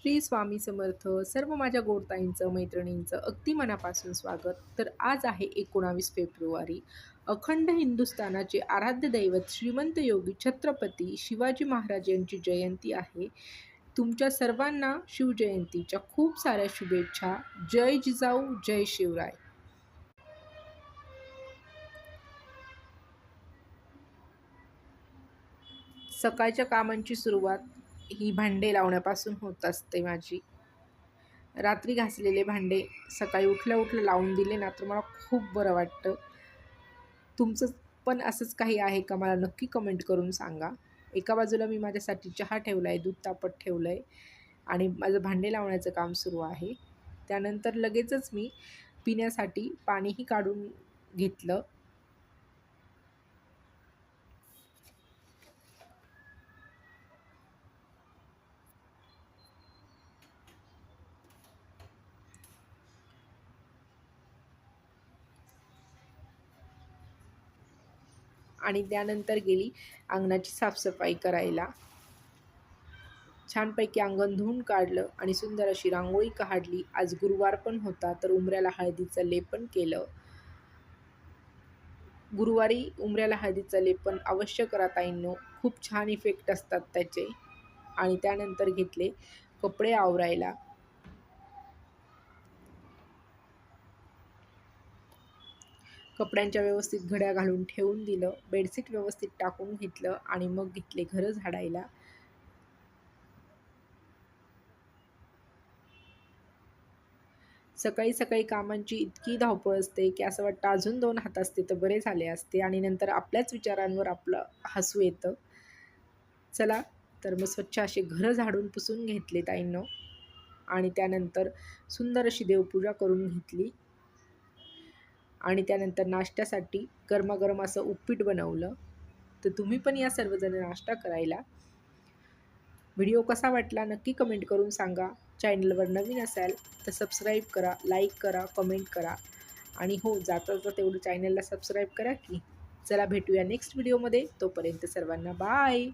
श्री स्वामी समर्थ. सर्व माझ्या गोडताईंचं, मैत्रिणींचं अगदी मनापासून स्वागत. तर आज आहे 19 फेब्रुवारी. अखंड हिंदुस्थानाचे आराध्य दैवत श्रीमंत योगी छत्रपती शिवाजी महाराज यांची जयंती आहे. तुमच्या सर्वांना शिवजयंतीच्या खूप साऱ्या शुभेच्छा. जय जिजाऊ, जय शिवराय. सकाळच्या कामांची सुरुवात ही भांडे लावण्यापासून होत असते माझी. रात्री घासलेले भांडे सकाळी उठल्या उठल्या लावून दिले ना तर मला खूप बरं वाटतं. तुमचं पण असंच काही आहे का, मला नक्की कमेंट करून सांगा. एका बाजूला मी माझ्यासाठी चहा ठेवला आहे, दूध तापत ठेवलं आहे आणि माझं भांडे लावण्याचं काम सुरू आहे. त्यानंतर लगेचच मी पिण्यासाठी पाणीही काढून घेतलं. आणि त्यानंतर गेली अंगणाची साफसफाई करायला. छानपैकी अंगण धुवून काढलं आणि सुंदर अशी रांगोळी काढली. आज गुरुवार पण होता तर उंबऱ्याला हळदीचं लेपन केलं. गुरुवारी उंबऱ्याला हळदीचं लेपन अवश्य करा ताईंनो, खूप छान इफेक्ट असतात त्याचे. आणि त्यानंतर घेतले कपडे आवरायला. कपड्यांच्या व्यवस्थित घड्या घालून ठेवून दिलं. बेडशीट व्यवस्थित टाकून घेतलं आणि मग घेतले घरं झाडायला. सकाळी सकाळी कामांची इतकी धावपळ असते की असं वाटतं अजून 2 हात असते तर बरे झाले असते. आणि नंतर आपल्याच विचारांवर आपलं हसू येतं. चला तर मग स्वच्छ असे घरं झाडून पुसून घेतले ताईंनो. आणि त्यानंतर सुंदर अशी देवपूजा करून घेतली. आणि त्यानंतर नाश्त्यासाठी गरमागरम असं उपीट बनवलं. तर तुम्ही पण या सर्वजण नाश्ता करायला. व्हिडिओ कसा वाटला नक्की कमेंट करून सांगा. चॅनलवर नवीन असाल तर सबस्क्राईब करा, लाईक करा, कमेंट करा. आणि हो, जाता जाता तेवढं चॅनलला सबस्क्राईब करा की. चला भेटूया नेक्स्ट व्हिडिओमध्ये. तोपर्यंत सर्वांना बाय.